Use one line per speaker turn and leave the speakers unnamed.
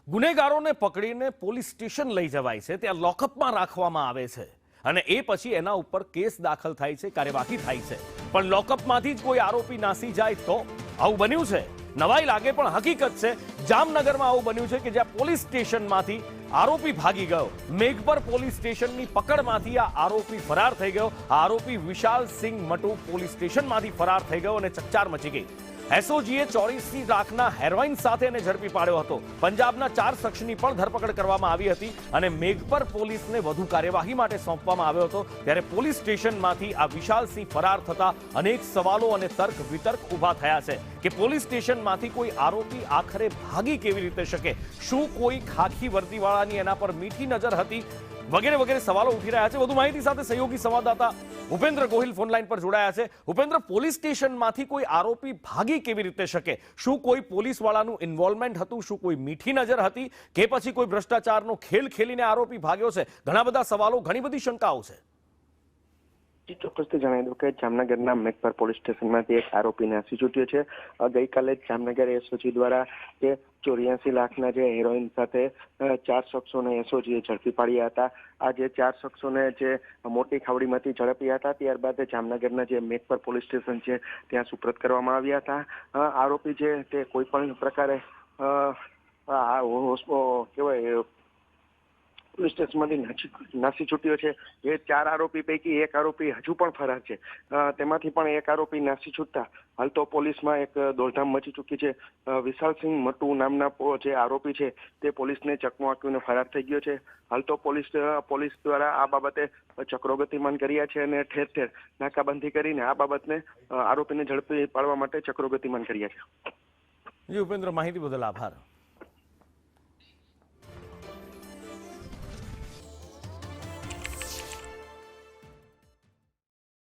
ગુનેગારોને પકડીને police station લઈ જવાય છે, ત્યાં લોકઅપમાં રાખવામાં આવે છે અને એ પછી એના ઉપર કેસ દાખલ થાય છે, કાર્યવાહી થાય છે। પણ લોકઅપમાંથી જ કોઈ આરોપી નાસી જાય તો આવું બન્યું છે। નવાઈ લાગે પણ હકીકત છે, જામનગરમાં આવું બન્યું છે કે જ્યાં પોલીસ સ્ટેશનમાંથી આરોપી ભાગી ગયો। મેઘપર પોલીસ સ્ટેશનની પકડમાંથી આ આરોપી ફરાર થઈ ગયો। આરોપી વિશાલ સિંહ મટુ પોલીસ સ્ટેશનમાંથી ફરાર થઈ ગયો અને ચકચાર મચી ગઈ। એસઓજીએ 84 લાખના હેરોઇન સાથે એને ઝડપી પાડ્યો હતો। પંજાબના 4 શખ્સની પણ ધરપકડ કરવામાં આવી હતી અને મેઘપર પોલીસને વધુ કાર્યવાહી માટે સોંપવામાં આવ્યો હતો। ત્યારે પોલીસ સ્ટેશનમાંથી આ વિશાલ સિંહ ફરાર થતા અનેક સવાલો અને તર્ક વિતર્ક ઊભા થયા છે કે પોલીસ સ્ટેશનમાંથી કોઈ આરોપી આખરે ભાગી કેવી રીતે શકે? શું કોઈ ખાખી વર્દીવાળાની એના પર મીઠી નજર હતી? વગેરે વગેરે સવાલો ઉઠી રહ્યા છે। વધુ માહિતી સાથે સહયોગી સંવાદદાતા ઉપેન્દ્ર ગોહિલ ફોનલાઈન પર જોડાયા છે। ઉપેન્દ્ર, પોલીસ સ્ટેશનમાંથી કોઈ આરોપી ભાગી કેવી રીતે શકે? શું કોઈ પોલીસવાળાનું ઇન્વોલ્વમેન્ટ હતું? શું કોઈ મીઠી નજર હતી કે પછી કોઈ ભ્રષ્ટાચારનો ખેલ ખેલીને આરોપી ભાગ્યો છે? ઘણા બધા સવાલો, ઘણી બધી શંકાઓ છે।
ચોક્કસથી જણાવી દઉં કે જામનગરના મેઘપર પોલીસ સ્ટેશનમાંથી એક આરોપી નાસી છૂટ્યો છે। ગઈકાલે જામનગર એસઓજી દ્વારા જે 84 લાખના જે હેરોઇન સાથે 4 શખ્સોને એસઓજીએ ઝડપી પાડ્યા હતા। આ જે 4 શખ્સોને જે મોટી ખાવડીમાંથી ઝડપ્યા હતા, ત્યારબાદ જામનગરના જે મેઘપર પોલીસ સ્ટેશન છે ત્યાં સુપ્રત કરવામાં આવ્યા હતા। આરોપી જે તે કોઈ પણ પ્રકારે કહેવાય પોલીસ સ્ટેશનમાંથી નાસી છૂટ્યો છે। એ 4 આરોપી પૈકી એક આરોપી હજુ પણ ફરાર છે। તેમાંથી પણ એક આરોપી નાસી છૂટતા હાલ તો પોલીસમાં એક દોડધામ મચી ચૂકી છે। વિશાલસિંહ મટુ નામના જે આરોપી છે તે પોલીસને ચકમો આંકીને ફરાર થઈ ગયો છે। હાલ તો પોલીસ દ્વારા આ બાબતે ચક્રો ગતિમાન કર્યા છે અને ઠેર ઠેર નાકાબંધી કરીને આ બાબતને આરોપીને ઝડપી પાડવા માટે ચક્રો ગતિમાન કર્યા છે।
જી ઉપેન્દ્ર, માહિતી બદલ આભાર।